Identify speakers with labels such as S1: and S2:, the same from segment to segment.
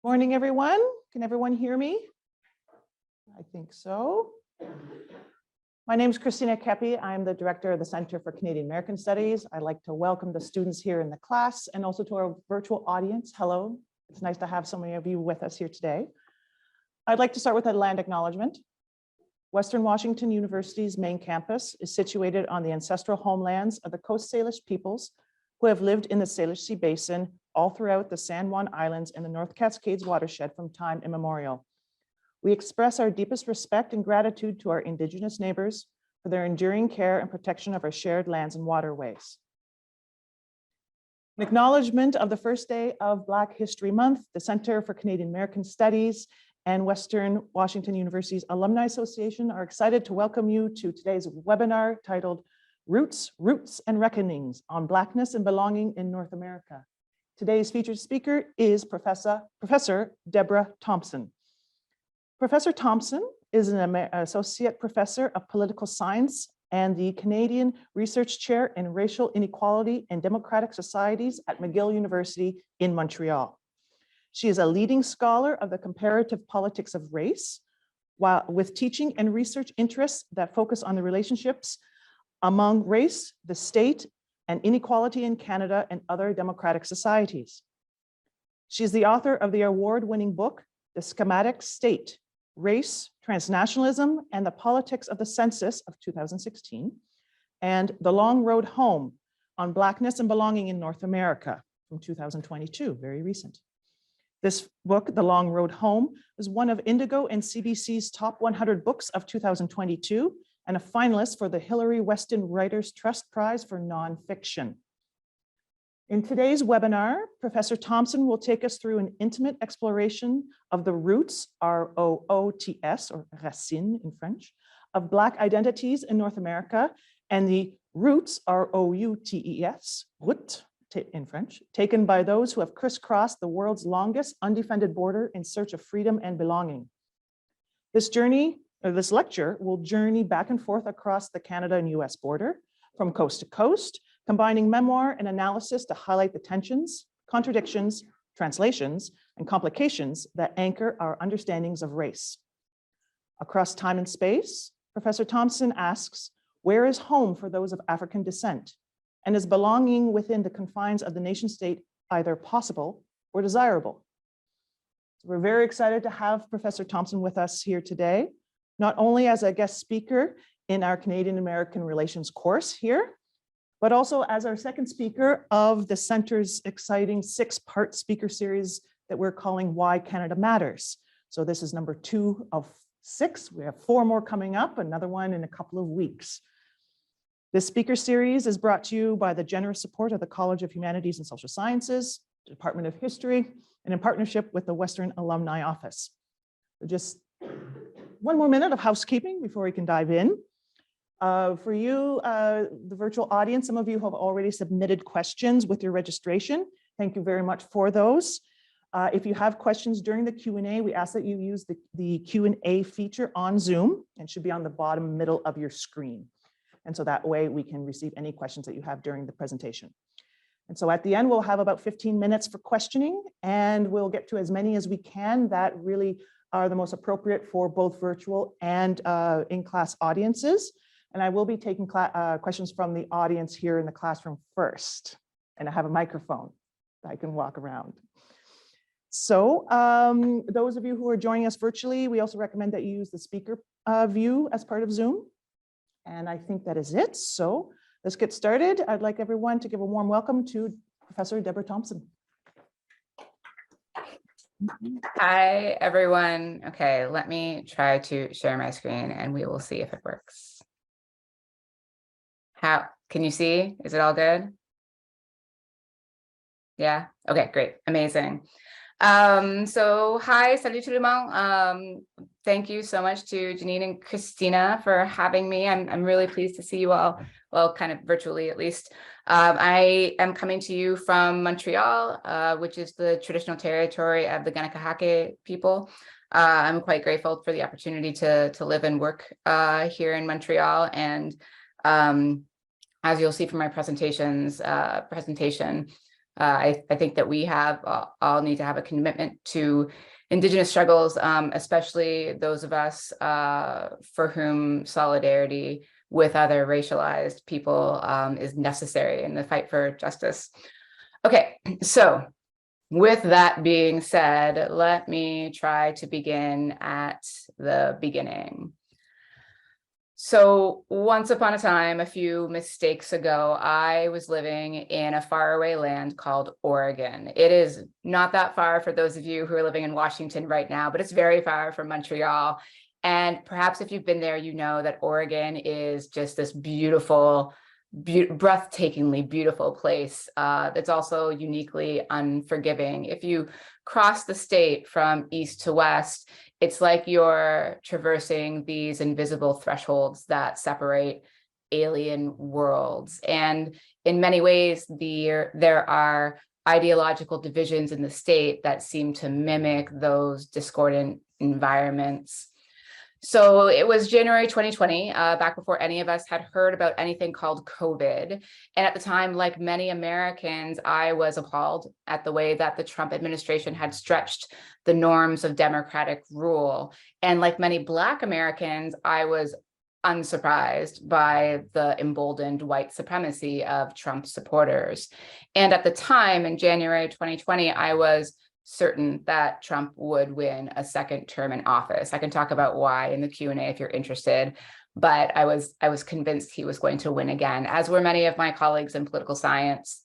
S1: Morning, everyone. Can everyone hear me? I think so. My name is Christina Kepi. I'm the director of the Center for Canadian American Studies. I'd like to welcome the students here in the class and also to our virtual audience. Hello. It's nice to have so many of you with us here today. I'd like to start with a land acknowledgement. Western Washington University's main campus is situated on the ancestral homelands of the Coast Salish peoples who have lived in the Salish Sea Basin all throughout the San Juan Islands and the North Cascades watershed from time immemorial. We express our deepest respect and gratitude to our Indigenous neighbors for their enduring care and protection of our shared lands and waterways. In acknowledgement of the first day of Black History Month, the Center for Canadian American Studies and Western Washington University's Alumni Association are excited to welcome you to today's webinar titled Roots, and Reckonings on Blackness and Belonging in North America. Today's featured speaker is Professor Debra Thompson. Professor Thompson is an associate professor of political science and the Canadian Research Chair in Racial Inequality and Democratic Societies at McGill University in Montreal. She is a leading scholar of the comparative politics of race, with teaching and research interests that focus on the relationships among race, the state, and inequality in Canada and other democratic societies. She is the author of the award-winning book, The Schematic State: Race, Transnationalism, and the Politics of the Census of 2016, and The Long Road Home on Blackness and Belonging in North America from 2022, very recent. This book, The Long Road Home, was one of Indigo and CBC's top 100 books of 2022, and a finalist for the Hillary Weston Writers Trust Prize for Nonfiction. In today's webinar, Professor Thompson will take us through an intimate exploration of the roots, R-O-O-T-S, or racines in French, of Black identities in North America, and the roots, R-O-U-T-E-S, route in French, taken by those who have crisscrossed the world's longest undefended border in search of freedom and belonging. This lecture will journey back and forth across the Canada and US border, from coast to coast, combining memoir and analysis to highlight the tensions, contradictions, translations, and complications that anchor our understandings of race. Across time and space, Professor Thompson asks, where is home for those of African descent? And is belonging within the confines of the nation state either possible or desirable? We're very excited to have Professor Thompson with us here today, not only as a guest speaker in our Canadian American Relations course here, but also as our second speaker of the Center's exciting 6-part speaker series that we're calling Why Canada Matters. So this is number 2 of 6. We have 4 more coming up, another one in a couple of weeks. This speaker series is brought to you by the generous support of the College of Humanities and Social Sciences, Department of History, and in partnership with the Western Alumni Office. So just one more minute of housekeeping before we can dive in. For you, the virtual audience, some of you have already submitted questions with your registration. Thank you very much for those. If you have questions during the Q&A, we ask that you use the Q&A feature on Zoom, and should be on the bottom middle of your screen. And so that way we can receive any questions that you have during the presentation. And so at the end, we'll have about 15 minutes for questioning, and we'll get to as many as we can that really are the most appropriate for both virtual and in-class audiences. And I will be taking questions from the audience here in the classroom first. And I have a microphone that I can walk around. So those of you who are joining us virtually, we also recommend that you use the speaker view as part of Zoom. And I think that is it. So let's get started. I'd like everyone to give a warm welcome to Professor Debra Thompson.
S2: Hi, everyone. Okay, let me try to share my screen and we will see if it works. How can you see? Is it all good? Yeah. Okay, great. Amazing. So hi, salut tout le monde. Thank you so much to Janine and Christina for having me. I'm really pleased to see you all, well, kind of virtually at least. I am coming to you from Montreal, which is the traditional territory of the Kanakahake people. I'm quite grateful for the opportunity to live and work here in Montreal. And as you'll see from my presentation, I think that we have all need to have a commitment to Indigenous struggles, especially those of us for whom solidarity with other racialized people is necessary in the fight for justice. Okay, so with that being said, let me try to begin at the beginning. So once upon a time, a few mistakes ago, I was living in a faraway land called Oregon. It is not that far for those of you who are living in Washington right now, but it's very far from Montreal. And perhaps if you've been there, you know that Oregon is just this beautiful, breathtakingly beautiful place that's also uniquely unforgiving. If you cross the state from east to west, it's like you're traversing these invisible thresholds that separate alien worlds. And in many ways, there are ideological divisions in the state that seem to mimic those discordant environments. So it was January 2020, back before any of us had heard about anything called COVID. And at the time, like many Americans, I was appalled at the way that the Trump administration had stretched the norms of democratic rule. And like many Black Americans, I was unsurprised by the emboldened white supremacy of Trump supporters. And at the time, in January 2020, I was certain that Trump would win a second term in office. I can talk about why in the Q&A if you're interested, but I was convinced he was going to win again, as were many of my colleagues in political science.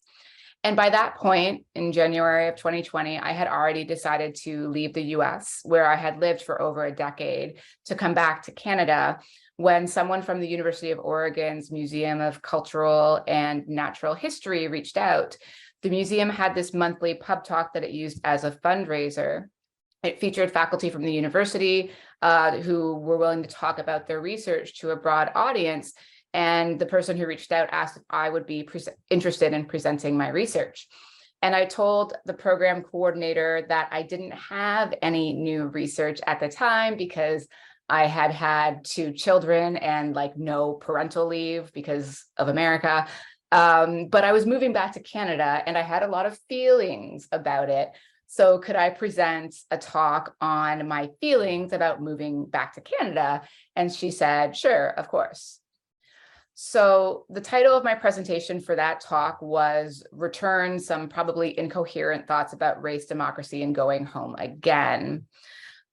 S2: And by that point, in January of 2020, I had already decided to leave the US, where I had lived for over a decade, to come back to Canada, when someone from the University of Oregon's Museum of Cultural and Natural History reached out. The museum had this monthly pub talk that it used as a fundraiser. It featured faculty from the university who were willing to talk about their research to a broad audience. And the person who reached out asked if I would be interested in presenting my research. And I told the program coordinator that I didn't have any new research at the time because I had had 2 children and like no parental leave because of America. But I was moving back to Canada and I had a lot of feelings about it. So could I present a talk on my feelings about moving back to Canada? And she said, sure, of course. So the title of my presentation for that talk was Return Some Probably Incoherent Thoughts About Race, Democracy, and Going Home Again.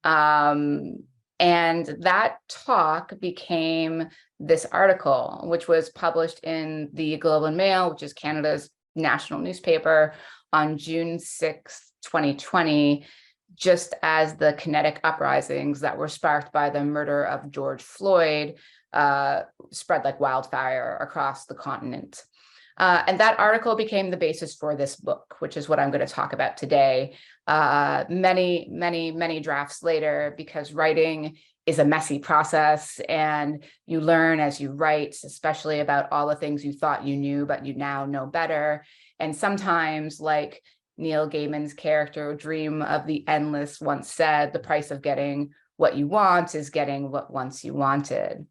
S2: And that talk became this article, which was published in the Globe and Mail, which is Canada's national newspaper, on June 6, 2020, just as the kinetic uprisings that were sparked by the murder of George Floyd spread like wildfire across the continent. And that article became the basis for this book, which is what I'm going to talk about today. Many drafts later, because writing is a messy process and you learn as you write, especially about all the things you thought you knew, but you now know better. And sometimes, like Neil Gaiman's character Dream of the Endless once said, the price of getting what you want is getting what once you wanted.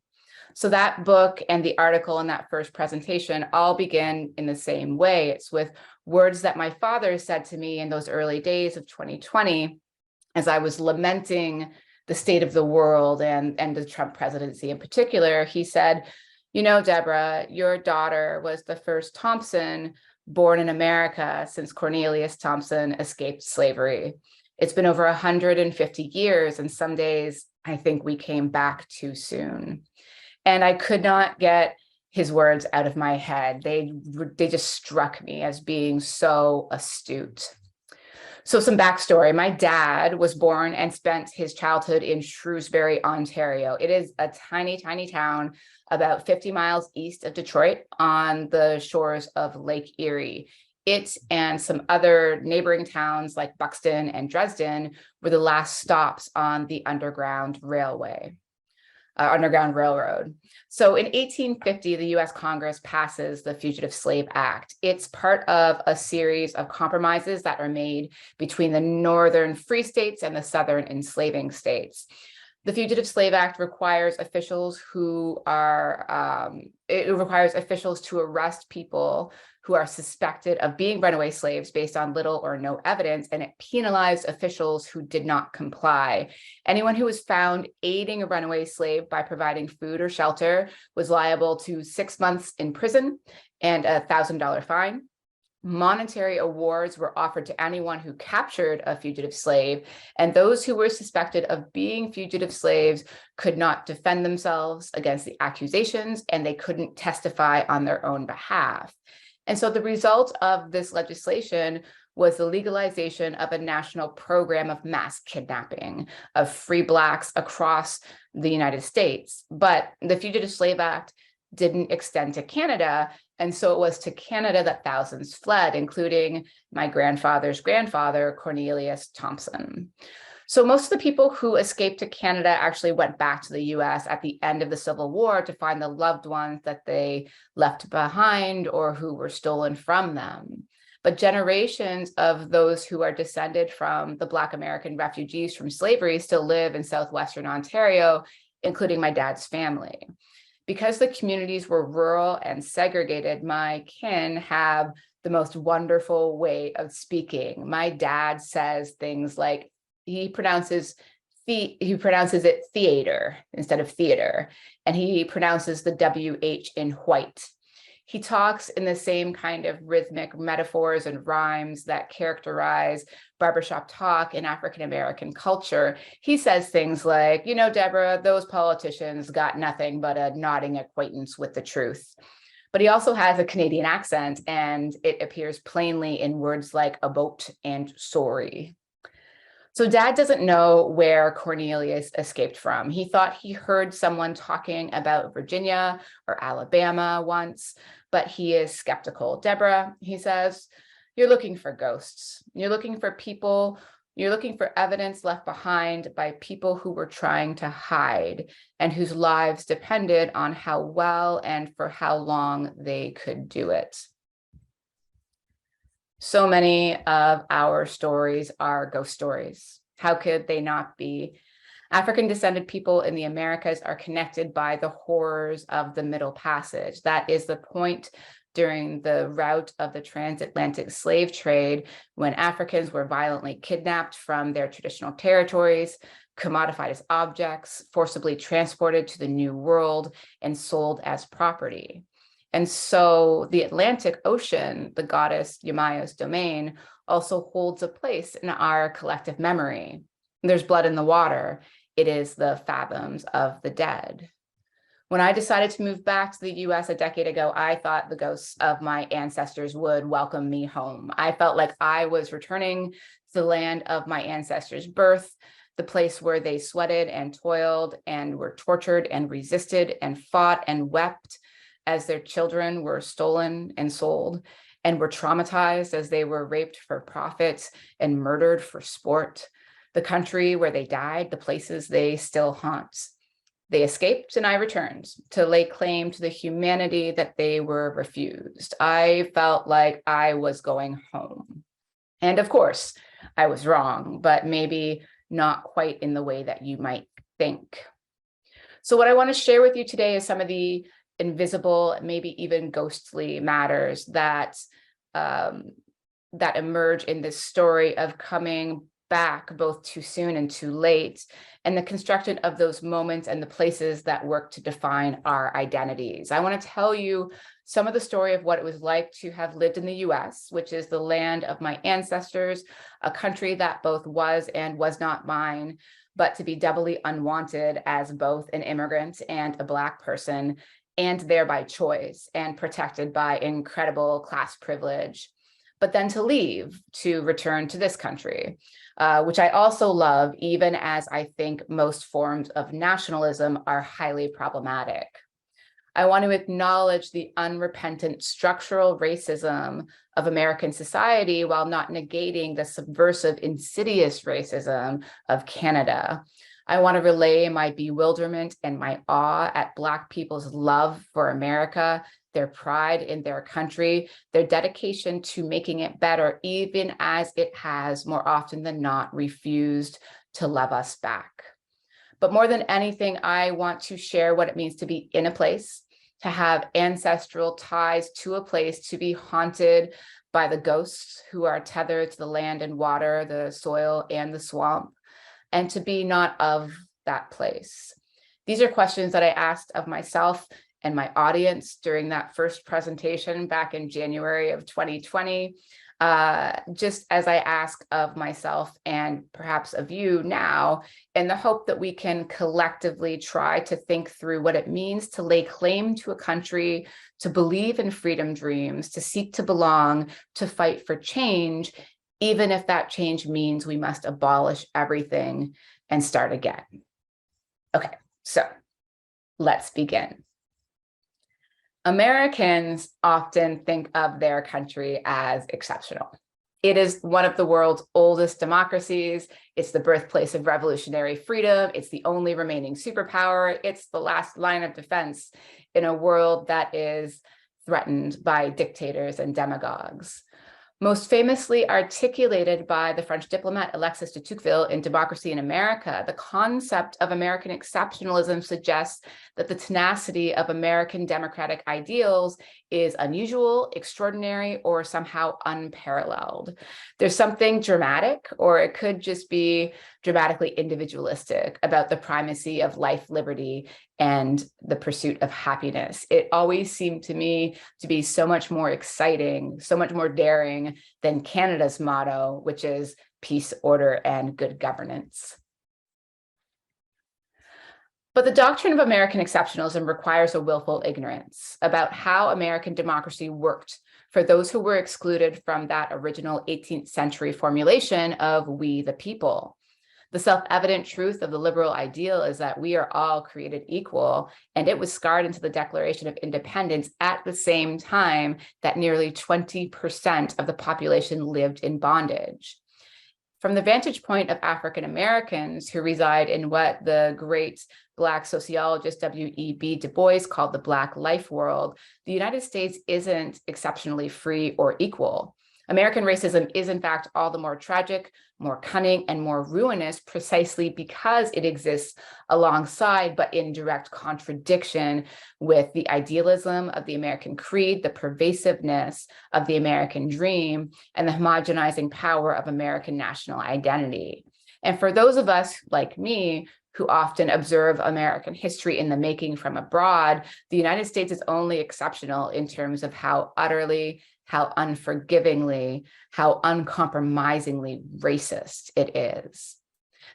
S2: So that book and the article in that first presentation all begin in the same way. It's with words that my father said to me in those early days of 2020, as I was lamenting the state of the world and the Trump presidency in particular. He said, you know, Debra, your daughter was the first Thompson born in America since Cornelius Thompson escaped slavery. It's been over 150 years, and some days I think we came back too soon. And I could not get his words out of my head. They just struck me as being so astute. So some backstory, my dad was born and spent his childhood in Shrewsbury, Ontario. It is a tiny, tiny town about 50 miles east of Detroit on the shores of Lake Erie. It and some other neighboring towns like Buxton and Dresden were the last stops on the Underground Railroad. So in 1850, the US Congress passes the Fugitive Slave Act. It's part of a series of compromises that are made between the northern free states and the southern enslaving states. The Fugitive Slave Act requires officials to arrest people who are suspected of being runaway slaves based on little or no evidence, and it penalized officials who did not comply. Anyone who was found aiding a runaway slave by providing food or shelter was liable to 6 months in prison and a $1,000 fine. Monetary awards were offered to anyone who captured a fugitive slave, and those who were suspected of being fugitive slaves could not defend themselves against the accusations, and they couldn't testify on their own behalf. And so the result of this legislation was the legalization of a national program of mass kidnapping of free Blacks across the United States. But the Fugitive Slave Act didn't extend to Canada. And so it was to Canada that thousands fled, including my grandfather's grandfather, Cornelius Thompson. So most of the people who escaped to Canada actually went back to the US at the end of the Civil War to find the loved ones that they left behind or who were stolen from them. But generations of those who are descended from the Black American refugees from slavery still live in southwestern Ontario, including my dad's family. Because the communities were rural and segregated, my kin have the most wonderful way of speaking. My dad says things like, he pronounces it theater instead of theater, and he pronounces the WH in white. He talks in the same kind of rhythmic metaphors and rhymes that characterize barbershop talk in African-American culture. He says things like, you know, Deborah, those politicians got nothing but a nodding acquaintance with the truth. But he also has a Canadian accent, and it appears plainly in words like a boat and sorry. So Dad doesn't know where Cornelius escaped from. He thought he heard someone talking about Virginia or Alabama once, but he is skeptical. Deborah, he says, you're looking for ghosts. You're looking for people. You're looking for evidence left behind by people who were trying to hide and whose lives depended on how well and for how long they could do it. So many of our stories are ghost stories. How could they not be? African descended people in the Americas are connected by the horrors of the Middle Passage. That is the point during the route of the transatlantic slave trade when Africans were violently kidnapped from their traditional territories, commodified as objects, forcibly transported to the New World, and sold as property. And so the Atlantic Ocean, the goddess Yamaya's domain, also holds a place in our collective memory. There's blood in the water. It is the fathoms of the dead. When I decided to move back to the US a decade ago, I thought the ghosts of my ancestors would welcome me home. I felt like I was returning to the land of my ancestors' birth, the place where they sweated and toiled and were tortured and resisted and fought and wept as their children were stolen and sold, and were traumatized as they were raped for profit and murdered for sport, the country where they died, the places they still haunt. They escaped and I returned to lay claim to the humanity that they were refused. I felt like I was going home. And of course, I was wrong, but maybe not quite in the way that you might think. So what I want to share with you today is some of the invisible, maybe even ghostly matters that that emerge in this story of coming back both too soon and too late, and the construction of those moments and the places that work to define our identities. I want to tell you some of the story of what it was like to have lived in the US, which is the land of my ancestors, a country that both was and was not mine, but to be doubly unwanted as both an immigrant and a Black person, and there by choice and protected by incredible class privilege, but then to leave to return to this country, which I also love, even as I think most forms of nationalism are highly problematic. I want to acknowledge the unrepentant structural racism of American society while not negating the subversive, insidious racism of Canada. I want to relay my bewilderment and my awe at Black people's love for America, their pride in their country, their dedication to making it better, even as it has more often than not refused to love us back. But more than anything, I want to share what it means to be in a place to have ancestral ties to a place, to be haunted by the ghosts who are tethered to the land and water, the soil and the swamp, and to be not of that place. These are questions that I asked of myself and my audience during that first presentation back in January of 2020. Just as I ask of myself and perhaps of you now, in the hope that we can collectively try to think through what it means to lay claim to a country, to believe in freedom dreams, to seek to belong, to fight for change, even if that change means we must abolish everything and start again. Okay, so let's begin. Americans often think of their country as exceptional. It is one of the world's oldest democracies. It's the birthplace of revolutionary freedom. It's the only remaining superpower. It's the last line of defense in a world that is threatened by dictators and demagogues. Most famously articulated by the French diplomat Alexis de Tocqueville in Democracy in America, the concept of American exceptionalism suggests that the tenacity of American democratic ideals is unusual, extraordinary, or somehow unparalleled. There's something dramatic, or it could just be dramatically individualistic, about the primacy of life, liberty, and the pursuit of happiness. It always seemed to me to be so much more exciting, so much more daring than Canada's motto, which is peace, order, and good governance. But the doctrine of American exceptionalism requires a willful ignorance about how American democracy worked for those who were excluded from that original 18th century formulation of we the people. The self-evident truth of the liberal ideal is that we are all created equal, and it was scarred into the Declaration of Independence at the same time that nearly 20% of the population lived in bondage. From the vantage point of African Americans who reside in what the great Black sociologist W.E.B. Du Bois called the Black life world, the United States isn't exceptionally free or equal. American racism is, in fact, all the more tragic, more cunning, and more ruinous precisely because it exists alongside, but in direct contradiction with the idealism of the American creed, the pervasiveness of the American dream, and the homogenizing power of American national identity. And for those of us like me, who often observe American history in the making from abroad, the United States is only exceptional in terms of how utterly, how unforgivingly, how uncompromisingly racist it is.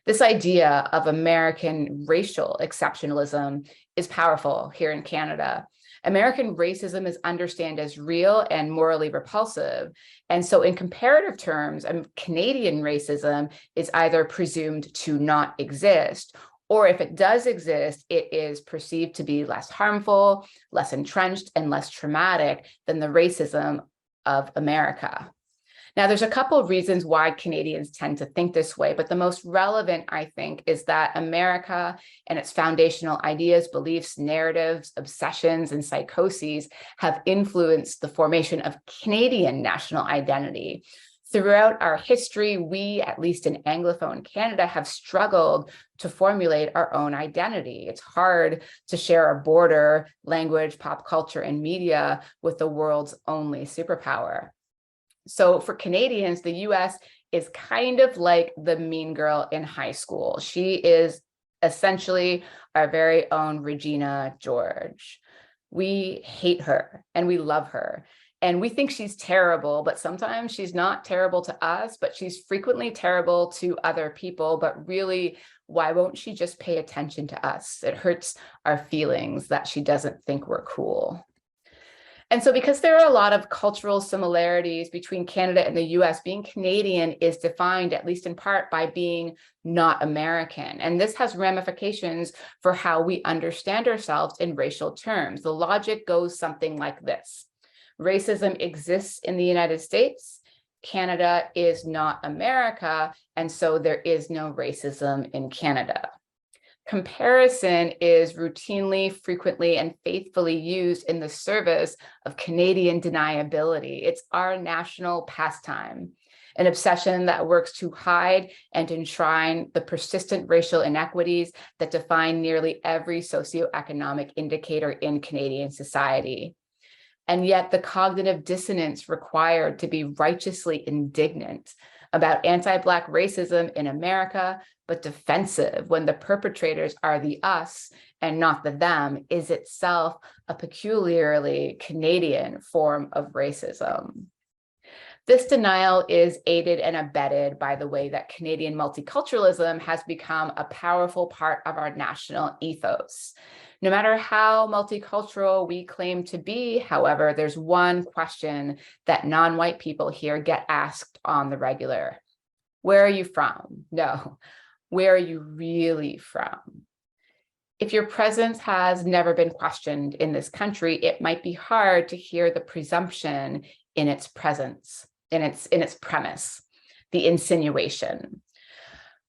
S2: This idea of American racial exceptionalism is powerful here in Canada. American racism is understood as real and morally repulsive. And so in comparative terms, Canadian racism is either presumed to not exist, or if it does exist, it is perceived to be less harmful, less entrenched, and less traumatic than the racism of America. Now, there's a couple of reasons why Canadians tend to think this way, but the most relevant, I think, is that America and its foundational ideas, beliefs, narratives, obsessions, and psychoses have influenced the formation of Canadian national identity. Throughout our history, we, at least in Anglophone Canada, have struggled to formulate our own identity. It's hard to share a border, language, pop culture, and media with the world's only superpower. So for Canadians, the US is kind of like the mean girl in high school. She is essentially our very own Regina George. We hate her and we love her. And we think she's terrible, but sometimes she's not terrible to us, but she's frequently terrible to other people. But really, why won't she just pay attention to us? It hurts our feelings that she doesn't think we're cool. And so because there are a lot of cultural similarities between Canada and the US, being Canadian is defined, at least in part, by being not American. And this has ramifications for how we understand ourselves in racial terms. The logic goes something like this. Racism exists in the United States. Canada is not America, and so there is no racism in Canada. Comparison is routinely, frequently, and faithfully used in the service of Canadian deniability. It's our national pastime. an obsession that works to hide and enshrine the persistent racial inequities that define nearly every socioeconomic indicator in Canadian society. And yet the cognitive dissonance required to be righteously indignant about anti-Black racism in America, but defensive when the perpetrators are the us and not the them, is itself a peculiarly Canadian form of racism. This denial is aided and abetted by the way that Canadian multiculturalism has become a powerful part of our national ethos. No matter how multicultural we claim to be, however, there's one question that non-white people here get asked on the regular. Where are you from? No, where are you really from? If your presence has never been questioned in this country, it might be hard to hear the presumption in its presence, in its premise, the insinuation.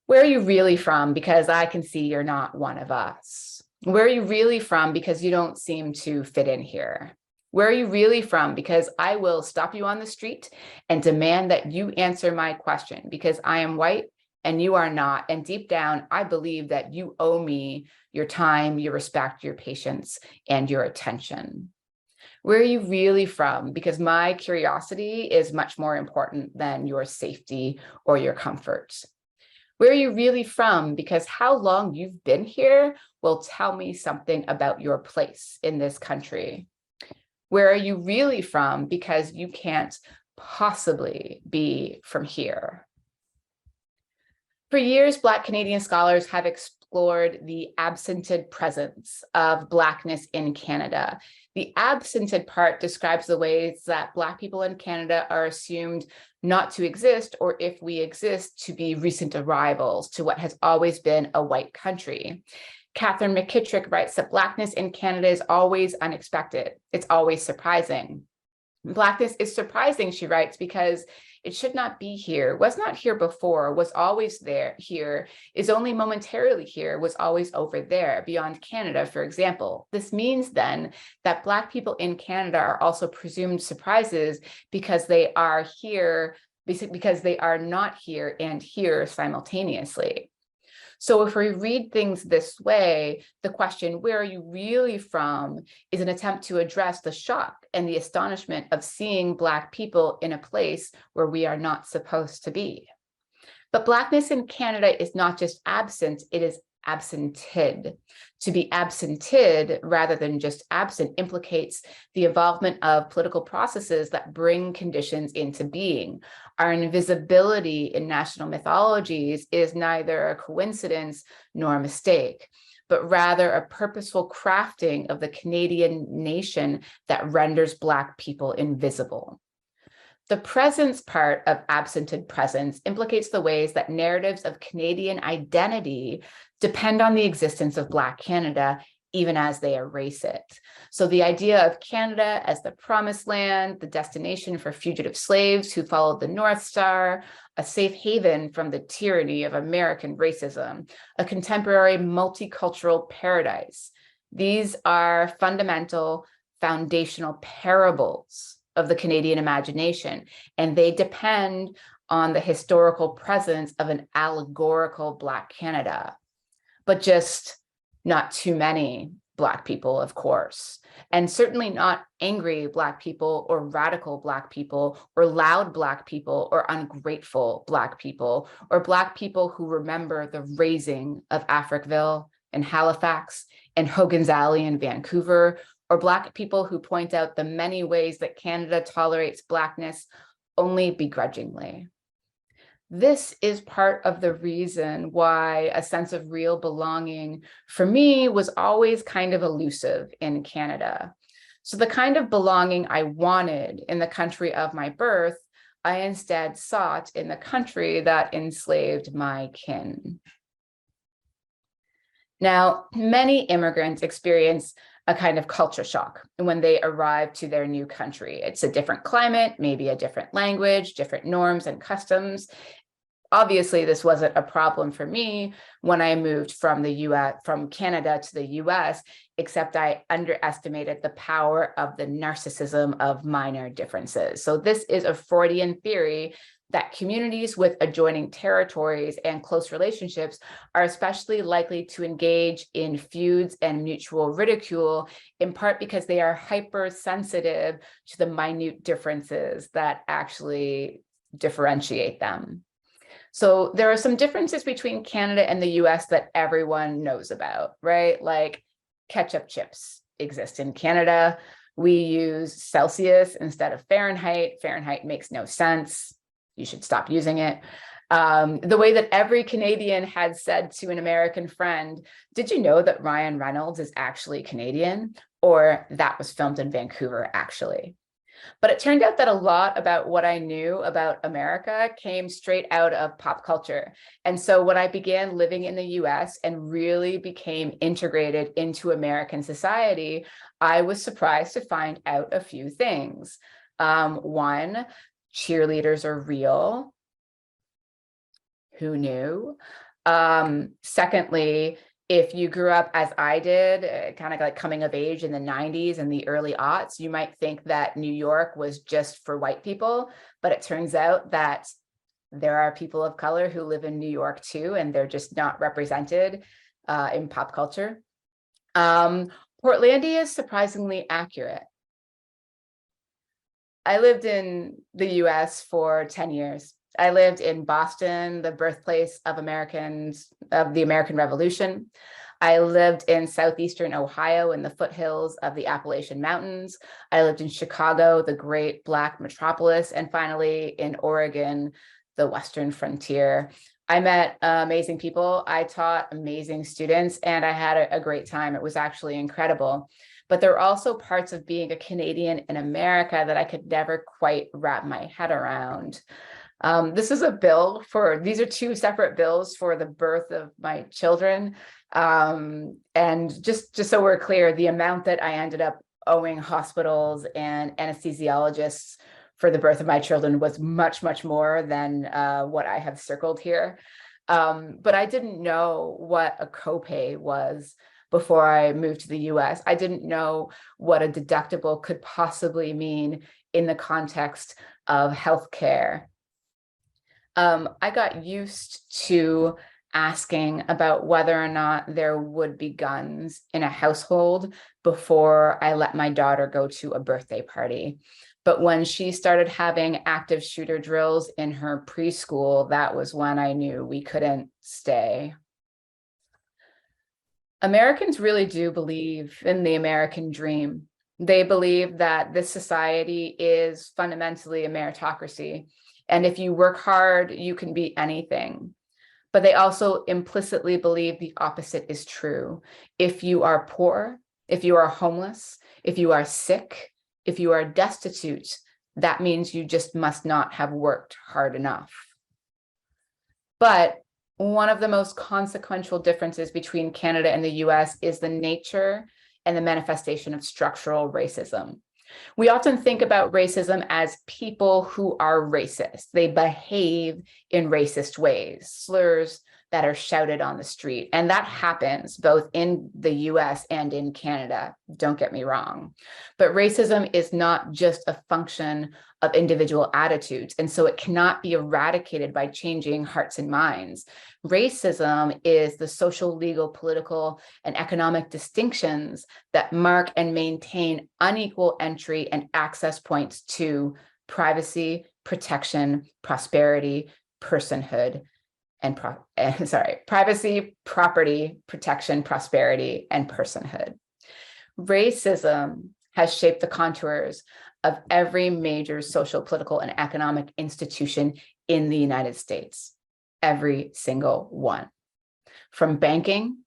S2: Where are you really from? Because I can see you're not one of us. Where are you really from? Because you don't seem to fit in here. Where are you really from? Because I will stop you on the street and demand that you answer my question, because I am white and you are not. And deep down, I believe that you owe me your time, your respect, your patience, and your attention. Where are you really from? Because my curiosity is much more important than your safety or your comfort. Where are you really from? Because how long you've been here will tell me something about your place in this country. Where are you really from? Because you can't possibly be from here. For years, Black Canadian scholars have explored the absented presence of Blackness in Canada. The absented part describes the ways that Black people in Canada are assumed not to exist, or if we exist, to be recent arrivals to what has always been a white country. Catherine McKittrick writes that Blackness in Canada is always unexpected. It's always surprising. Blackness is surprising, she writes, because it should not be here, was not here before, was always there, here, is only momentarily here, was always over there, beyond Canada, for example. This means then that Black people in Canada are also presumed surprises because they are here, because they are not here and here simultaneously. So if we read things this way, the question, where are you really from, is an attempt to address the shock and the astonishment of seeing Black people in a place where we are not supposed to be. But Blackness in Canada is not just absent, it is absented. To be absented rather than just absent implicates the involvement of political processes that bring conditions into being. Our invisibility in national mythologies is neither a coincidence nor a mistake, but rather a purposeful crafting of the Canadian nation that renders Black people invisible. The presence part of absented presence implicates the ways that narratives of Canadian identity depend on the existence of Black Canada, even as they erase it. So the idea of Canada as the promised land, the destination for fugitive slaves who followed the North Star, a safe haven from the tyranny of American racism, a contemporary multicultural paradise. These are fundamental, foundational parables of the Canadian imagination, and they depend on the historical presence of an allegorical Black Canada, but just not too many Black people, of course, and certainly not angry Black people or radical Black people or loud Black people or ungrateful Black people or Black people who remember the razing of Africville and Halifax and Hogan's Alley in Vancouver, or Black people who point out the many ways that Canada tolerates Blackness only begrudgingly. This is part of the reason why a sense of real belonging for me was always kind of elusive in Canada. So the kind of belonging I wanted in the country of my birth, I instead sought in the country that enslaved my kin. Now, many immigrants experience a kind of culture shock when they arrive to their new country. It's a different climate, maybe a different language, different norms and customs. Obviously, this wasn't a problem for me when I moved from Canada to the US, except I underestimated the power of the narcissism of minor differences. So this is a Freudian theory that communities with adjoining territories and close relationships are especially likely to engage in feuds and mutual ridicule, in part because they are hypersensitive to the minute differences that actually differentiate them. So there are some differences between Canada and the US that everyone knows about, right? Like ketchup chips exist in Canada. We use Celsius instead of Fahrenheit. Fahrenheit makes no sense. You should stop using it. The way that every Canadian had said to an American friend, did you know that Ryan Reynolds is actually Canadian? Or that was filmed in Vancouver, actually. But it turned out that a lot about what I knew about America came straight out of pop culture. And so when I began living in the US and really became integrated into American society, I was surprised to find out a few things. One, cheerleaders are real. Who knew? Secondly, if you grew up as I did, kind of like coming of age in the 90s and the early aughts, you might think that New York was just for white people, but it turns out that there are people of color who live in New York too, and they're just not represented in pop culture. Portlandia is surprisingly accurate. I lived in the US for 10 years. I lived in Boston, the birthplace of the American Revolution. I lived in southeastern Ohio in the foothills of the Appalachian Mountains. I lived in Chicago, the great Black metropolis, and finally in Oregon, the Western frontier. I met amazing people. I taught amazing students, and I had a great time. It was actually incredible. But there are also parts of being a Canadian in America that I could never quite wrap my head around. This is a bill these are two separate bills for the birth of my children. And just so we're clear, the amount that I ended up owing hospitals and anesthesiologists for the birth of my children was much, much more than what I have circled here. But I didn't know what a copay was before I moved to the US. I didn't know what a deductible could possibly mean in the context of healthcare. I got used to asking about whether or not there would be guns in a household before I let my daughter go to a birthday party. But when she started having active shooter drills in her preschool, that was when I knew we couldn't stay. Americans really do believe in the American dream. They believe that this society is fundamentally a meritocracy. And if you work hard, you can be anything. But they also implicitly believe the opposite is true. If you are poor, if you are homeless, if you are sick, if you are destitute, that means you just must not have worked hard enough. But one of the most consequential differences between Canada and the US is the nature and the manifestation of structural racism. We often think about racism as people who are racist. They behave in racist ways, slurs that are shouted on the street. And that happens both in the US and in Canada, don't get me wrong. But racism is not just a function of individual attitudes, and so it cannot be eradicated by changing hearts and minds. Racism is the social, legal, political, and economic distinctions that mark and maintain unequal entry and access points to privacy, protection, prosperity, personhood, and privacy, property, protection, prosperity, and personhood. Racism has shaped the contours of every major social, political, and economic institution in the United States. Every single one. From banking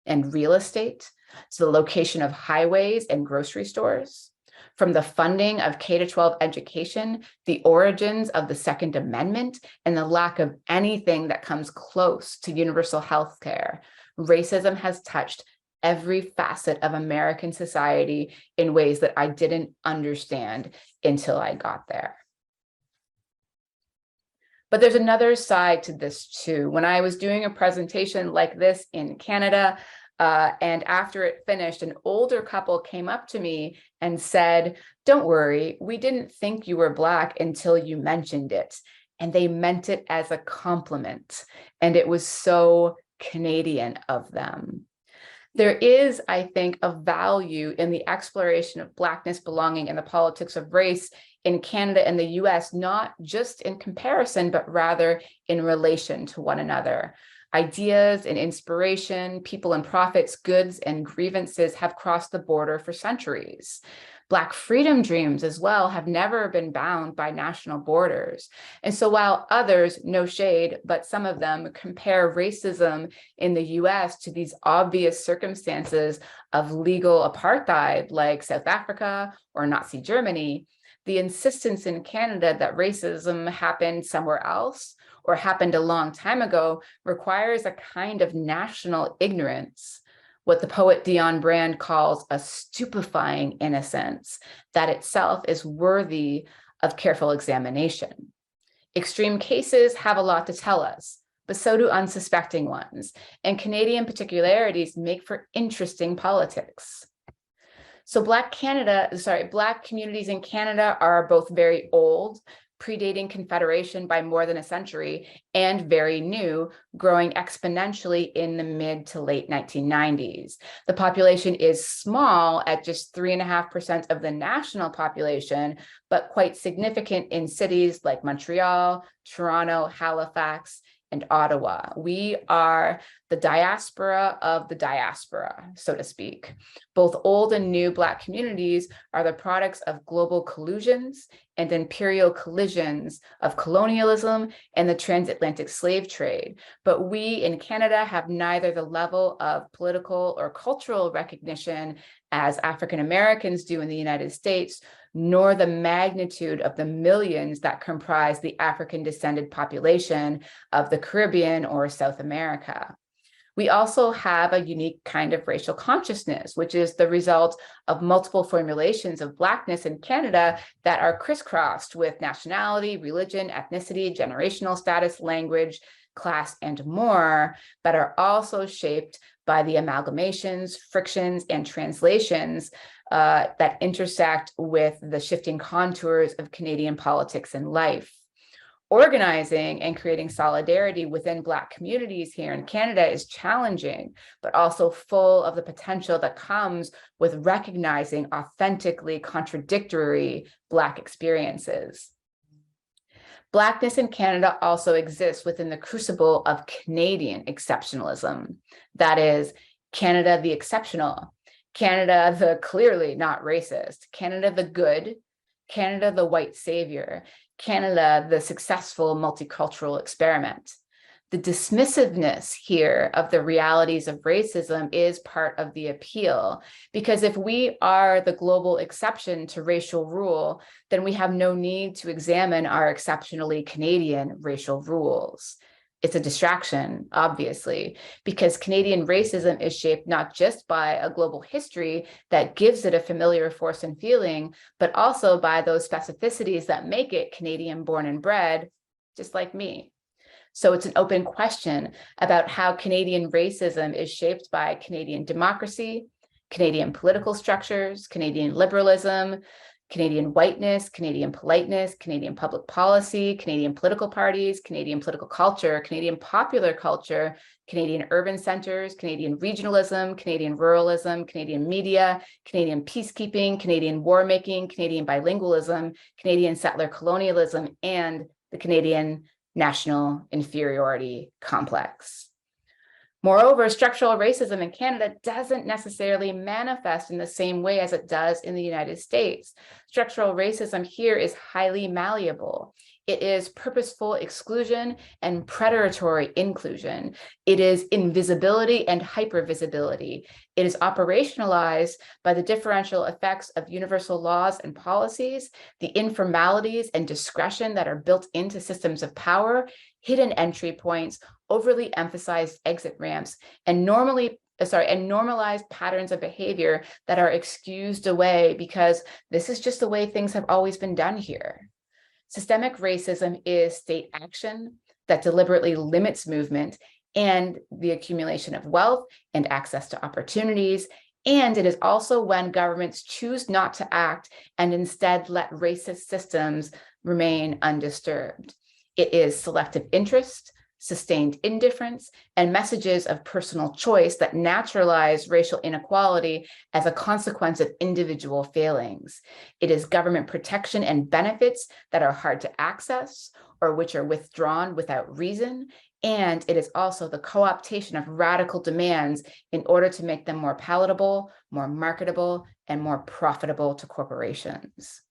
S2: and real estate to the location of highways and grocery stores, from the funding of K-12 education, the origins of the Second Amendment, and the lack of anything that comes close to universal health care, racism has touched every facet of American society in ways that I didn't understand until I got there. But there's another side to this too. When I was doing a presentation like this in Canada, and after it finished, an older couple came up to me and said, "Don't worry, we didn't think you were Black until you mentioned it." and they meant it as a compliment. And it was so Canadian of them. There is, I think, a value in the exploration of Blackness, belonging, and the politics of race in Canada and the US, not just in comparison, but rather in relation to one another. Ideas and inspiration, people and profits, goods and grievances have crossed the border for centuries. Black freedom dreams as well have never been bound by national borders. And so while others, no shade, but some of them compare racism in the US to these obvious circumstances of legal apartheid like South Africa or Nazi Germany, the insistence in Canada that racism happened somewhere else or happened a long time ago requires a kind of national ignorance, what the poet Dion Brand calls a stupefying innocence that itself is worthy of careful examination. Extreme cases have a lot to tell us, but so do unsuspecting ones, and Canadian particularities make for interesting politics. So Black communities in Canada are both very old, predating Confederation by more than a century, and very new, growing exponentially in the mid to late 1990s. The population is small at just 3.5% of the national population, but quite significant in cities like Montreal, Toronto, Halifax, and Ottawa. We are the diaspora of the diaspora, so to speak. Both old and new Black communities are the products of global collusions and imperial collisions of colonialism and the transatlantic slave trade. But we in Canada have neither the level of political or cultural recognition as African Americans do in the United States, nor the magnitude of the millions that comprise the African descended population of the Caribbean or South America. We also have a unique kind of racial consciousness, which is the result of multiple formulations of Blackness in Canada that are crisscrossed with nationality, religion, ethnicity, generational status, language, class, and more, but are also shaped by the amalgamations, frictions, and translations that intersect with the shifting contours of Canadian politics and life. Organizing and creating solidarity within Black communities here in Canada is challenging, but also full of the potential that comes with recognizing authentically contradictory Black experiences. Blackness in Canada also exists within the crucible of Canadian exceptionalism. That is, Canada the exceptional, Canada the clearly not racist, Canada the good, Canada the white savior, Canada the successful multicultural experiment. The dismissiveness here of the realities of racism is part of the appeal, because if we are the global exception to racial rule, then we have no need to examine our exceptionally Canadian racial rules. It's a distraction, obviously, because Canadian racism is shaped not just by a global history that gives it a familiar force and feeling, but also by those specificities that make it Canadian born and bred, just like me. So it's an open question about how Canadian racism is shaped by Canadian democracy, Canadian political structures, Canadian liberalism, Canadian whiteness, Canadian politeness, Canadian public policy, Canadian political parties, Canadian political culture, Canadian popular culture, Canadian urban centers, Canadian regionalism, Canadian ruralism, Canadian media, Canadian peacekeeping, Canadian war making, Canadian bilingualism, Canadian settler colonialism, and the Canadian national inferiority complex. Moreover, structural racism in Canada doesn't necessarily manifest in the same way as it does in the United States. Structural racism here is highly malleable. It is purposeful exclusion and predatory inclusion. It is invisibility and hypervisibility. It is operationalized by the differential effects of universal laws and policies, the informalities and discretion that are built into systems of power, hidden entry points, overly emphasized exit ramps, and normalized patterns of behavior that are excused away because this is just the way things have always been done here. Systemic racism is state action that deliberately limits movement and the accumulation of wealth and access to opportunities. And it is also when governments choose not to act and instead let racist systems remain undisturbed. It is selective interest, sustained indifference, and messages of personal choice that naturalize racial inequality as a consequence of individual failings. It is government protection and benefits that are hard to access or which are withdrawn without reason. And it is also the co-optation of radical demands in order to make them more palatable, more marketable, and more profitable to corporations.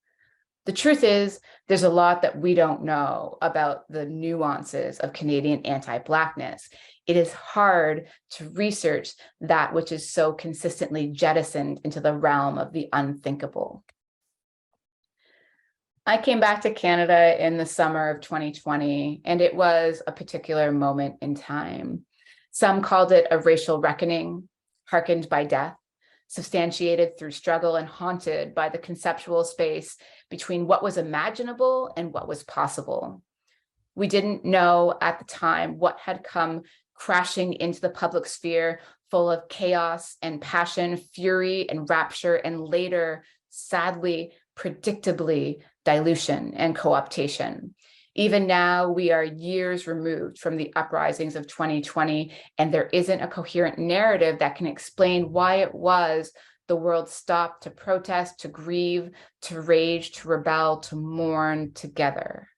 S2: The truth is, there's a lot that we don't know about the nuances of Canadian anti-Blackness. It is hard to research that which is so consistently jettisoned into the realm of the unthinkable. I came back to Canada in the summer of 2020, and it was a particular moment in time. Some called it a racial reckoning, hearkened by death, substantiated through struggle and haunted by the conceptual space between what was imaginable and what was possible. We didn't know at the time what had come crashing into the public sphere, full of chaos and passion, fury and rapture, and later, sadly, predictably, dilution and co-optation. Even now, we are years removed from the uprisings of 2020, and there isn't a coherent narrative that can explain why it was the world stopped to protest, to grieve, to rage, to rebel, to mourn together.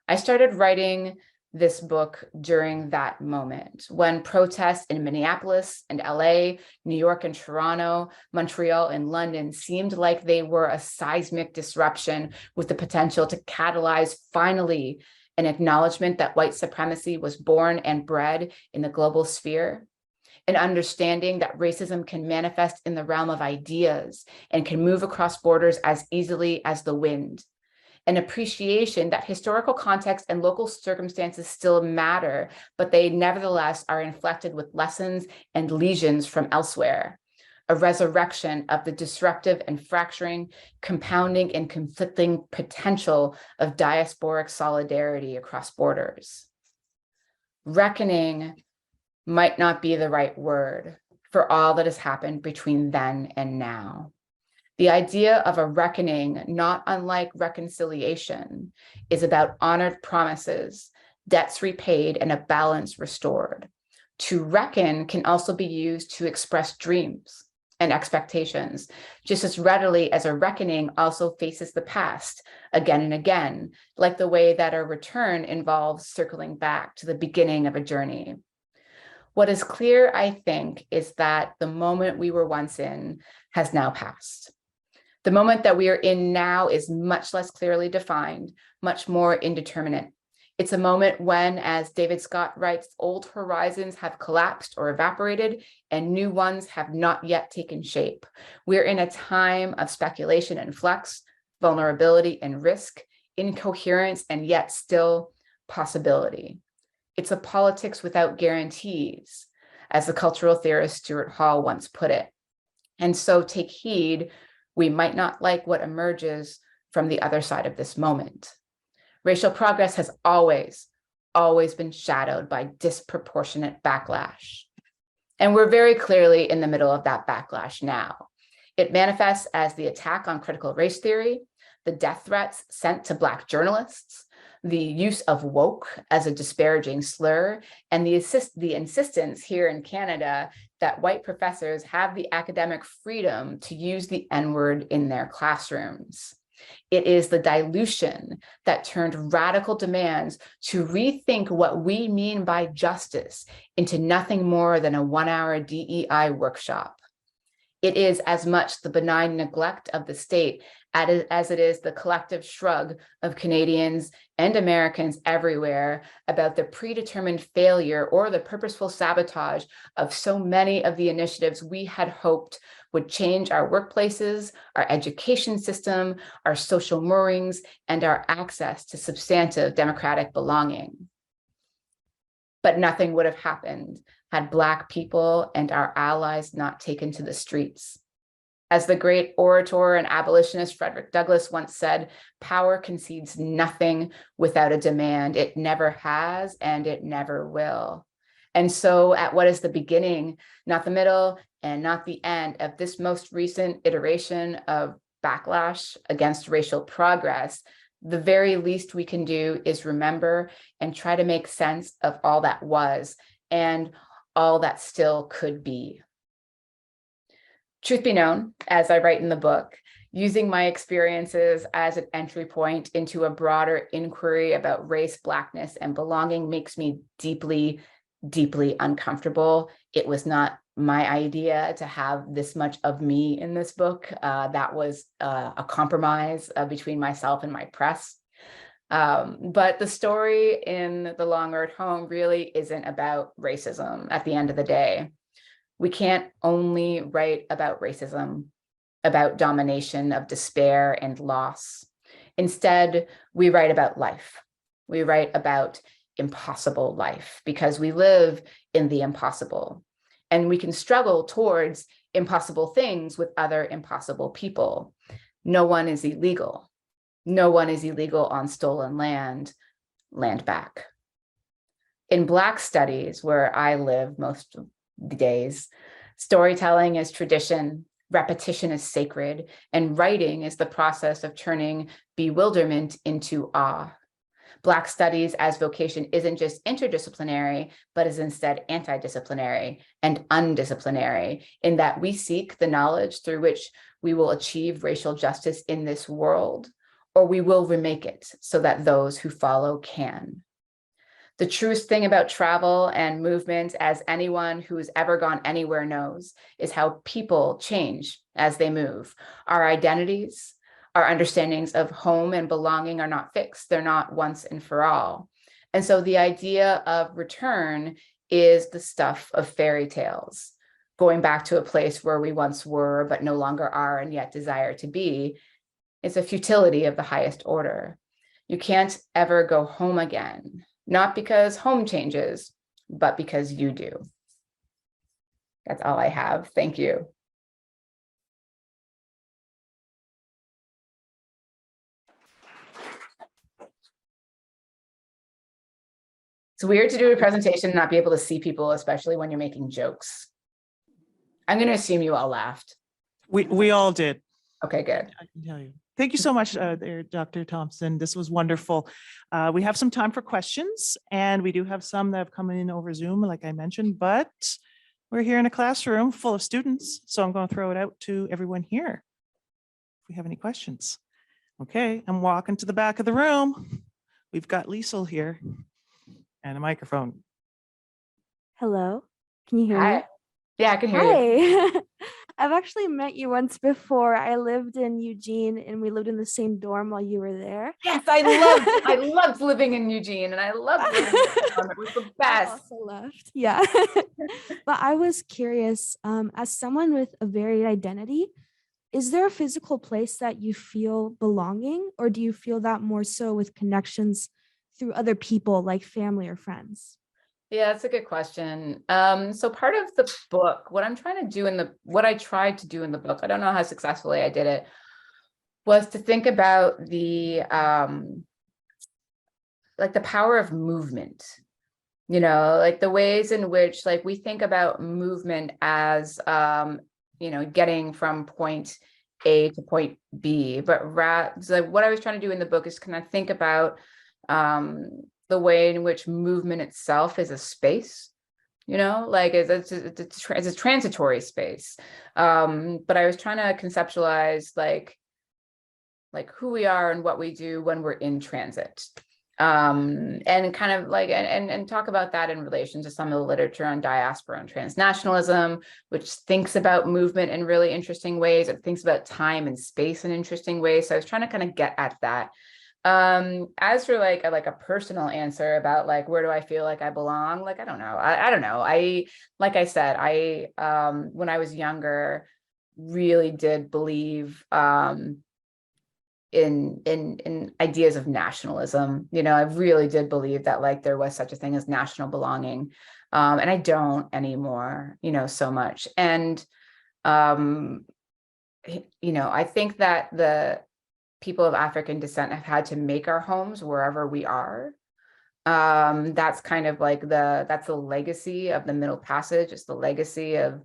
S2: I started writing this book during that moment when protests in Minneapolis and LA, New York and Toronto, Montreal and London seemed like they were a seismic disruption with the potential to catalyze finally an acknowledgement that white supremacy was born and bred in the global sphere, an understanding that racism can manifest in the realm of ideas and can move across borders as easily as the wind. An appreciation that historical context and local circumstances still matter, but they nevertheless are inflected with lessons and lesions from elsewhere. A resurrection of the disruptive and fracturing, compounding and conflicting potential of diasporic solidarity across borders. Reckoning might not be the right word for all that has happened between then and now. The idea of a reckoning, not unlike reconciliation, is about honored promises, debts repaid, and a balance restored. To reckon can also be used to express dreams and expectations, just as readily as a reckoning also faces the past again and again, like the way that a return involves circling back to the beginning of a journey. What is clear, I think, is that the moment we were once in has now passed. The moment that we are in now is much less clearly defined, much more indeterminate. It's a moment when, as David Scott writes, old horizons have collapsed or evaporated and new ones have not yet taken shape. We're in a time of speculation and flux, vulnerability and risk, incoherence and yet still possibility. It's a politics without guarantees, as the cultural theorist Stuart Hall once put it. And so take heed, we might not like what emerges from the other side of this moment. Racial progress has always been shadowed by disproportionate backlash. And we're very clearly in the middle of that backlash now. It manifests as the attack on critical race theory, the death threats sent to Black journalists, the use of woke as a disparaging slur, and the insistence here in Canada that white professors have the academic freedom to use the N-word in their classrooms. It is the dilution that turned radical demands to rethink what we mean by justice into nothing more than a 1-hour DEI workshop. It is as much the benign neglect of the state as it is the collective shrug of Canadians and Americans everywhere about the predetermined failure or the purposeful sabotage of so many of the initiatives we had hoped would change our workplaces, our education system, our social moorings, and our access to substantive democratic belonging. But nothing would have happened had Black people and our allies not taken to the streets. As the great orator and abolitionist Frederick Douglass once said, power concedes nothing without a demand. It never has, and it never will. And so at what is the beginning, not the middle, and not the end of this most recent iteration of backlash against racial progress, the very least we can do is remember and try to make sense of all that was and all that still could be. Truth be known, as I write in the book, using my experiences as an entry point into a broader inquiry about race, Blackness, and belonging makes me deeply, deeply uncomfortable. It was not my idea to have this much of me in this book. That was a compromise between myself and my press. But the story in The Long Road Home really isn't about racism at the end of the day. We can't only write about racism, about domination, of despair and loss. Instead, we write about life. We write about impossible life because we live in the impossible. And we can struggle towards impossible things with other impossible people. No one is illegal. No one is illegal on stolen land, land back. In Black studies, where I live most of the days, storytelling is tradition, repetition is sacred, and writing is the process of turning bewilderment into awe. Black studies as vocation isn't just interdisciplinary, but is instead antidisciplinary and undisciplinary, in that we seek the knowledge through which we will achieve racial justice in this world, or we will remake it so that those who follow can. The truest thing about travel and movement, as anyone who's ever gone anywhere knows, is how people change as they move. Our identities, our understandings of home and belonging are not fixed. They're not once and for all. And so the idea of return is the stuff of fairy tales. Going back to a place where we once were, but no longer are, and yet desire to be, is a futility of the highest order. You can't ever go home again. Not because home changes, but because you do. That's all I have. Thank you. It's weird to do a presentation and not be able to see people, especially when you're making jokes. I'm going to assume you all laughed.
S1: We all did.
S2: Okay, good.
S1: I can tell you. Thank you so much, there, Dr. Thompson. This was wonderful. We have some time for questions, and we do have some that have come in over Zoom, like I mentioned, but we're here in a classroom full of students, so I'm going to throw it out to everyone here. If we have any questions. Okay, I'm walking to the back of the room. We've got Liesl here and a microphone.
S3: Hello, can you hear me?
S2: Hi. Yeah, I can hear you.
S3: Hi. I've actually met you once before. I lived in Eugene and we lived in the same dorm while you were there.
S2: Yes, I loved living in Eugene, and I loved living in Eugene. It was the
S3: I
S2: best.
S3: also left. Yeah. But I was curious, as someone with a varied identity, is there a physical place that you feel belonging, or do you feel that more so with connections through other people like family or friends?
S2: Yeah, that's a good question. So part of the book, what I tried to do in the book, I don't know how successfully I did it, was to think about the like the power of movement, you know, like the ways in which like we think about movement as you know, getting from point A to point B, but so what I was trying to do in the book is kind of think about the way in which movement itself is a space, you know, like it's a transitory space. But I was trying to conceptualize like who we are and what we do when we're in transit. And kind of like, and talk about that in relation to some of the literature on diaspora and transnationalism, which thinks about movement in really interesting ways. It thinks about time and space in interesting ways. So I was trying to kind of get at that. As for like a personal answer about like, where do I feel like I belong? Like, I don't know. I don't know. Like I said, when I was younger, really did believe, in ideas of nationalism. You know, I really did believe that like there was such a thing as national belonging. And I don't anymore, you know, so much. And, you know, I think that the people of African descent have had to make our homes wherever we are. That's kind of like that's the legacy of the Middle Passage. It's the legacy of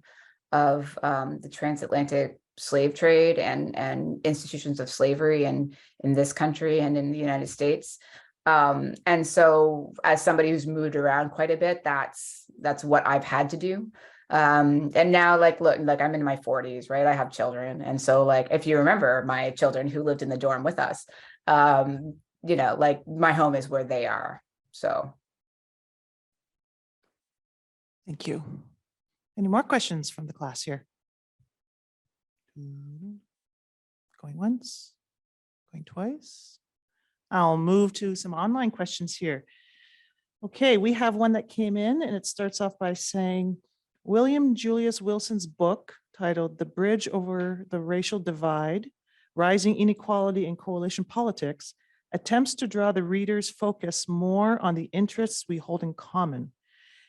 S2: the transatlantic slave trade and institutions of slavery in this country and in the United States. And so as somebody who's moved around quite a bit, that's what I've had to do. And now, like, look, like I'm in my 40s, right? I have children. And so, like, if you remember my children who lived in the dorm with us, you know, like my home is where they are. So.
S1: Thank you. Any more questions from the class here? Going once, going twice. I'll move to some online questions here. Okay, we have one that came in and it starts off by saying, William Julius Wilson's book titled The Bridge Over the Racial Divide, Rising Inequality in Coalition Politics, attempts to draw the reader's focus more on the interests we hold in common.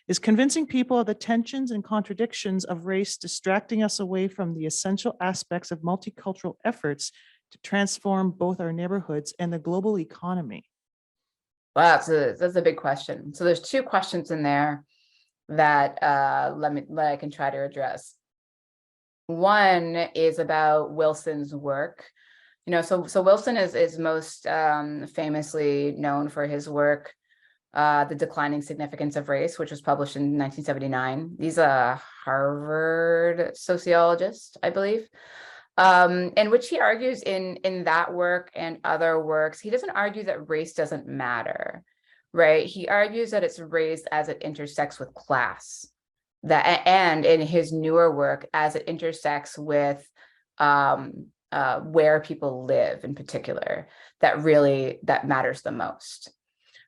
S1: Is convincing people of the tensions and contradictions of race distracting us away from the essential aspects of multicultural efforts to transform both our neighborhoods and the global economy?
S2: Wow, that's a big question. So there's two questions in there that I can try to address. One is about Wilson's work. You know, so Wilson is most famously known for his work, The Declining Significance of Race, which was published in 1979. He's a Harvard sociologist, I believe, in which he argues in that work and other works, he doesn't argue that race doesn't matter, right? He argues that it's race as it intersects with class, that, and in his newer work, as it intersects with where people live in particular, that matters the most.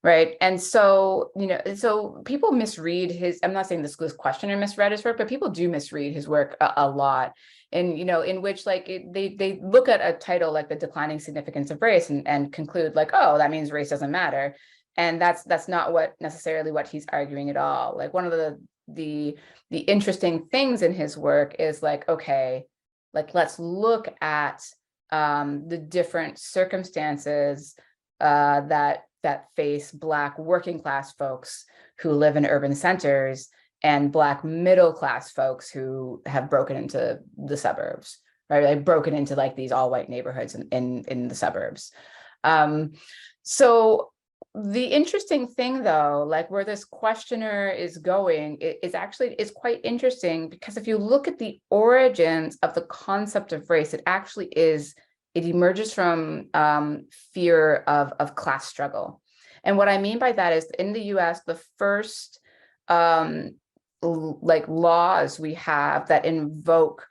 S2: Right. And so, you know, so people misread his, I'm not saying this questioner misread his work, but people do misread his work a lot. And, you know, in which like they look at a title like The Declining Significance of Race and conclude like, oh, that means race doesn't matter. And that's not necessarily what he's arguing at all. Like one of the interesting things in his work is like, okay, like let's look at the different circumstances that face Black working class folks who live in urban centers and Black middle class folks who have broken into the suburbs, right? Like broken into like these all white neighborhoods in the suburbs. So the interesting thing though, like where this questioner is going is quite interesting, because if you look at the origins of the concept of race, it emerges from fear of class struggle. And what I mean by that is in the US, the first like laws we have that invoke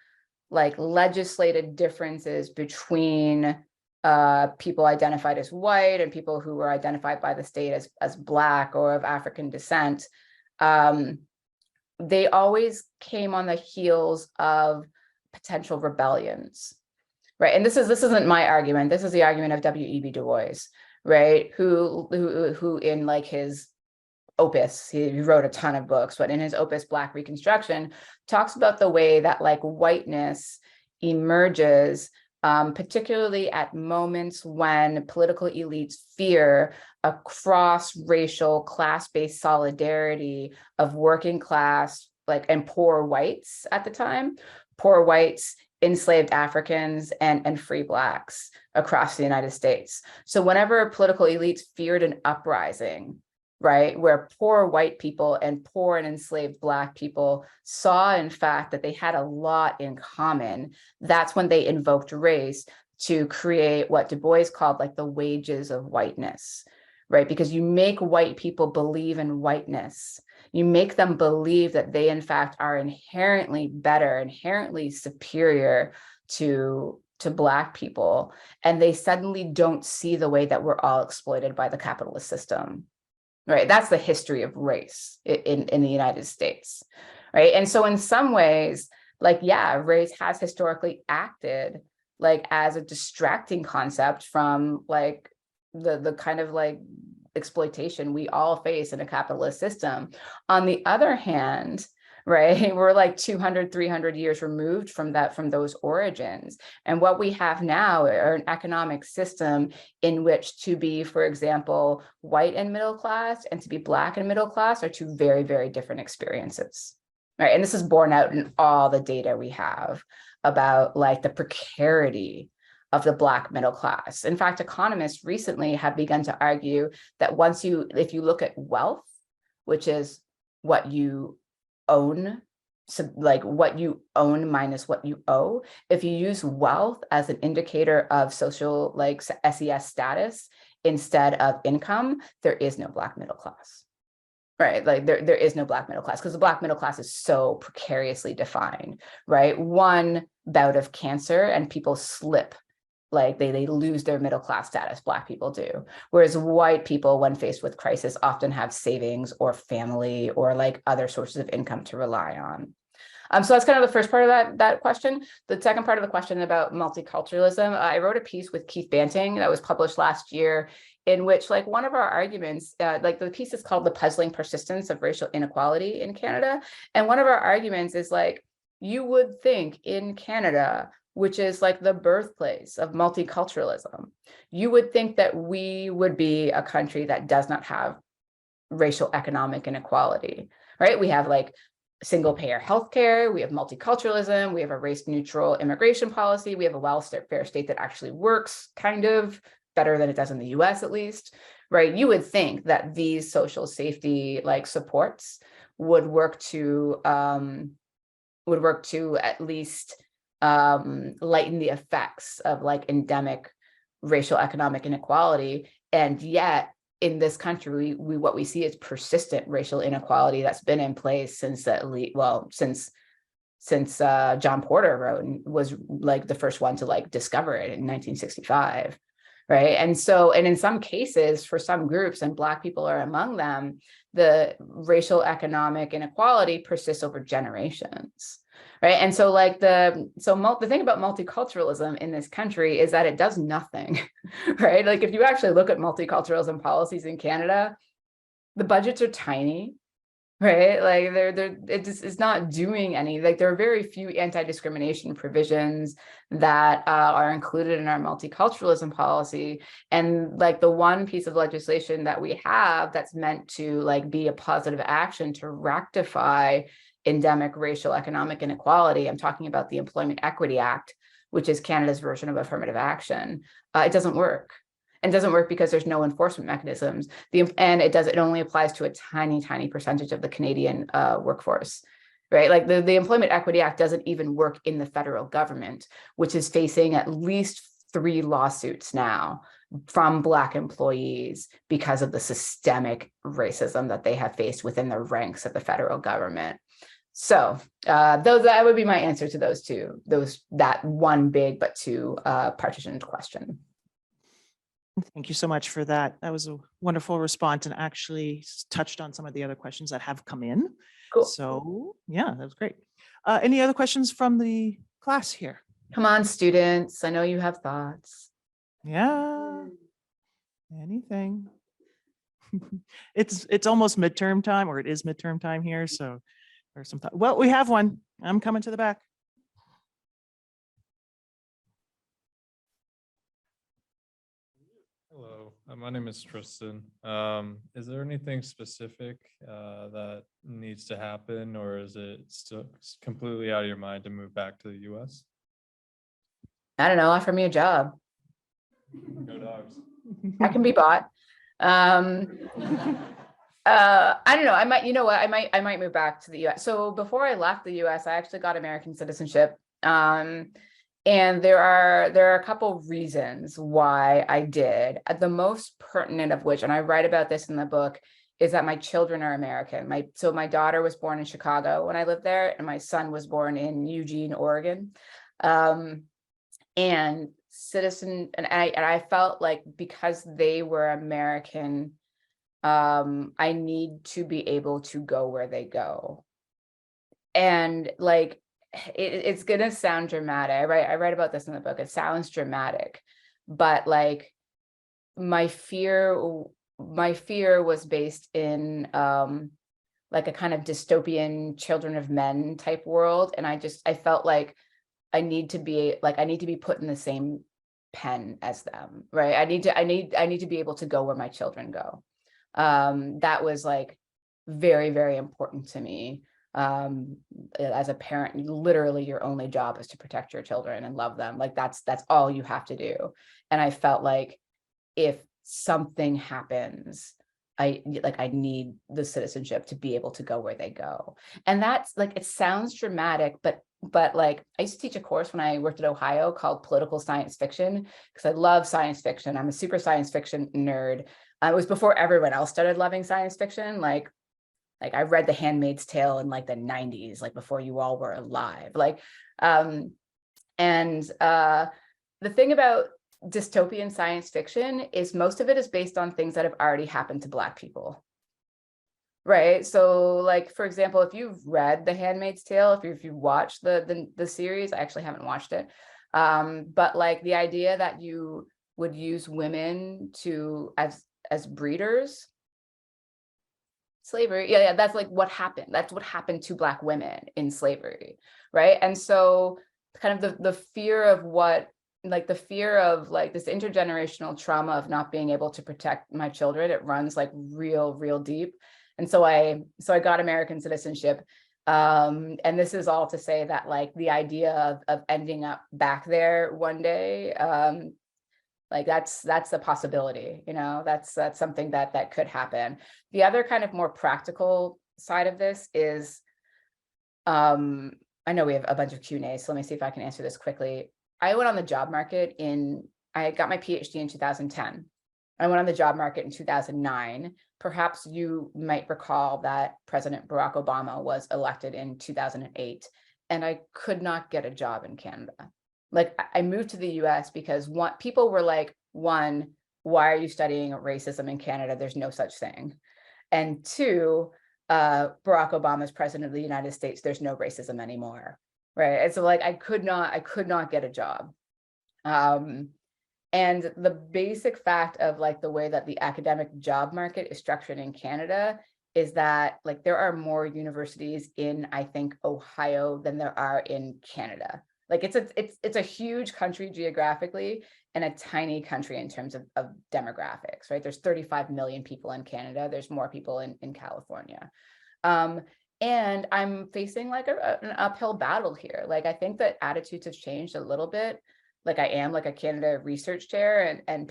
S2: like legislated differences between people identified as white and people who were identified by the state as Black or of African descent, they always came on the heels of potential rebellions. Right, and this isn't my argument. This is the argument of W.E.B. Du Bois, right? Who in like his opus, he wrote a ton of books, but in his opus Black Reconstruction, talks about the way that like whiteness emerges, particularly at moments when political elites fear a cross-racial, class-based solidarity of working class, like and poor whites at the time, poor whites, enslaved Africans and free Blacks across the United States. So whenever political elites feared an uprising, right, where poor white people and poor and enslaved Black people saw, in fact, that they had a lot in common, that's when they invoked race to create what Du Bois called like the wages of whiteness, right? Because you make white people believe in whiteness. You make them believe that they, in fact, are inherently better, inherently superior to Black people. And they suddenly don't see the way that we're all exploited by the capitalist system, right? That's the history of race in the United States, right? And so in some ways, like, yeah, race has historically acted like as a distracting concept from like the kind of like exploitation we all face in a capitalist system. On the other hand, right, we're like 200, 300 years removed from those origins. And what we have now are an economic system in which to be, for example, white and middle class and to be Black and middle class are two very, very different experiences. right? And this is borne out in all the data we have about like the precarity of the Black middle class. In fact, economists recently have begun to argue that if you look at wealth, which is what you own, so like what you own minus what you owe, if you use wealth as an indicator of social like SES status instead of income, there is no Black middle class. Right, like there is no Black middle class because the Black middle class is so precariously defined, right? One bout of cancer and people slip, like they lose their middle class status, Black people do. Whereas white people, when faced with crisis, often have savings or family or like other sources of income to rely on. So that's kind of the first part of that question. The second part of the question about multiculturalism, I wrote a piece with Keith Banting that was published last year, in which like one of our arguments, like the piece is called The Puzzling Persistence of Racial Inequality in Canada. And one of our arguments is like, you would think in Canada, which is like the birthplace of multiculturalism, you would think that we would be a country that does not have racial economic inequality, right? We have like single payer healthcare, we have multiculturalism, we have a race neutral immigration policy, we have a welfare state that actually works kind of better than it does in the US at least, right? You would think that these social safety like supports would work to at least lighten the effects of like endemic racial economic inequality. And yet in this country, what we see is persistent racial inequality that's been in place since John Porter wrote and was like the first one to like discover it in 1965, right? And in some cases, for some groups, and Black people are among them, the racial economic inequality persists over generations. Right. And so like the thing about multiculturalism in this country is that it does nothing, right? Like if you actually look at multiculturalism policies in Canada, the budgets are tiny, right? Like it's not doing any, like there are very few anti-discrimination provisions that are included in our multiculturalism policy. And like the one piece of legislation that we have that's meant to like be a positive action to rectify endemic racial economic inequality, I'm talking about the Employment Equity Act, which is Canada's version of affirmative action. It doesn't work. And it doesn't work because there's no enforcement mechanisms. It only applies to a tiny percentage of the Canadian workforce, right? Like the Employment Equity Act doesn't even work in the federal government, which is facing at least 3 lawsuits now from Black employees because of the systemic racism that they have faced within the ranks of the federal government. So that would be my answer to those two, that one big but two partitioned question.
S1: Thank you so much for that. That was a wonderful response and actually touched on some of the other questions that have come in.
S2: Cool.
S1: So yeah, that was great. Any other questions from the class here?
S2: Come on, students. I know you have thoughts.
S1: Yeah, anything. It's almost midterm time, or it is midterm time here. So there's some thought. Well, we have one. I'm coming to the back.
S4: Hello, my name is Tristan. Is there anything specific that needs to happen, or is it still completely out of your mind to move back to the US?
S2: I don't know, offer me a job.
S4: Go Dogs.
S2: I can be bought. I don't know. I might move back to the US. So before I left the US, I actually got American citizenship. And there are a couple reasons why I did. The most pertinent of which, and I write about this in the book, is that my children are American. My daughter was born in Chicago when I lived there, and my son was born in Eugene, Oregon. And I felt like because they were American, I need to be able to go where they go. And like, it's gonna sound dramatic. I write about this in the book. It sounds dramatic, but like my fear was based in like a kind of dystopian Children of Men type world. And I felt like I need to be put in the same pen as them, right? I need to be able to go where my children go. That was like very, very important to me. As a parent, literally your only job is to protect your children and love them. Like that's all you have to do. And I felt like if something happens, I need the citizenship to be able to go where they go. And that's like, it sounds dramatic, but like I used to teach a course when I worked at Ohio called political science fiction, because I love science fiction. I'm a super science fiction nerd. It was before everyone else started loving science fiction. Like I read The Handmaid's Tale in like the 90s, like before you all were alive. The thing about dystopian science fiction is most of it is based on things that have already happened to Black people. Right. So like, for example, if you've read The Handmaid's Tale, if you watched the series, I actually haven't watched it. But like the idea that you would use women as breeders, slavery. Yeah, that's like what happened. That's what happened to Black women in slavery. Right. And so kind of the fear of the fear of like this intergenerational trauma of not being able to protect my children, it runs like real deep. And so I got American citizenship. And this is all to say that like the idea of ending up back there one day, like that's a possibility, that's something that could happen. The other kind of more practical side of this is, I know we have a bunch of Q&A, so let me see if I can answer this quickly. I went on the job market I got my PhD in 2010. I went on the job market in 2009. Perhaps you might recall that President Barack Obama was elected in 2008, and I could not get a job in Canada. Like I moved to the US because people were like, one, why are you studying racism in Canada? There's no such thing. And two, Barack Obama is president of the United States. There's no racism anymore. Right. And so like I could not get a job. And the basic fact of like the way that the academic job market is structured in Canada is that like there are more universities in, I think, Ohio than there are in Canada. Like it's a huge country geographically and a tiny country in terms of demographics, right? There's 35 million people in Canada. There's more people in California. And I'm facing like an uphill battle here. Like I think that attitudes have changed a little bit. Like I am like a Canada research chair and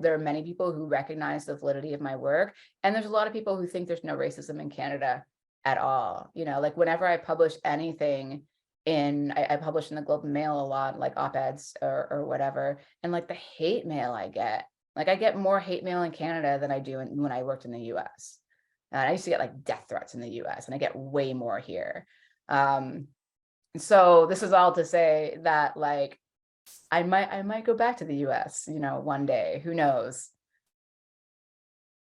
S2: there are many people who recognize the validity of my work. And there's a lot of people who think there's no racism in Canada at all. Like whenever I publish anything I publish in the Globe and Mail a lot, like op-eds or whatever. And like the hate mail I get, like I get more hate mail in Canada than I do when I worked in the US. And I used to get like death threats in the US and I get way more here. So this is all to say that like, I might go back to the US, one day, who knows?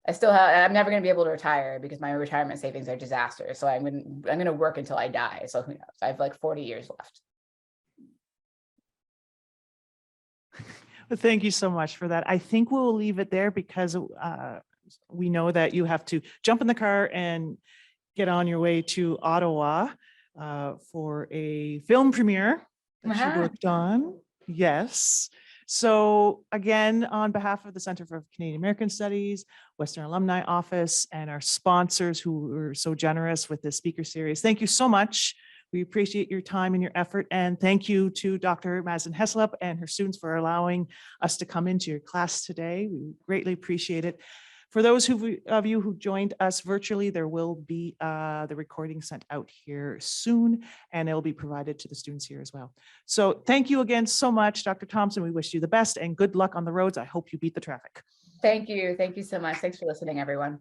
S2: I'm never going to be able to retire because my retirement savings are disasters. So I'm going to work until I die. So who knows? I have like 40 years left.
S1: Well, thank you so much for that. I think we'll leave it there because we know that you have to jump in the car and get on your way to Ottawa for a film premiere that you worked on. Yes. So again, on behalf of the Center for Canadian American Studies, Western Alumni Office, and our sponsors who were so generous with this speaker series, thank you so much. We appreciate your time and your effort. And thank you to Dr. Mazen Heslop and her students for allowing us to come into your class today. We greatly appreciate it. For those of you who joined us virtually, there will be the recording sent out here soon, and it will be provided to the students here as well. So thank you again so much, Dr. Thompson. We wish you the best and good luck on the roads. I hope you beat the traffic.
S2: Thank you. Thank you so much. Thanks for listening, everyone.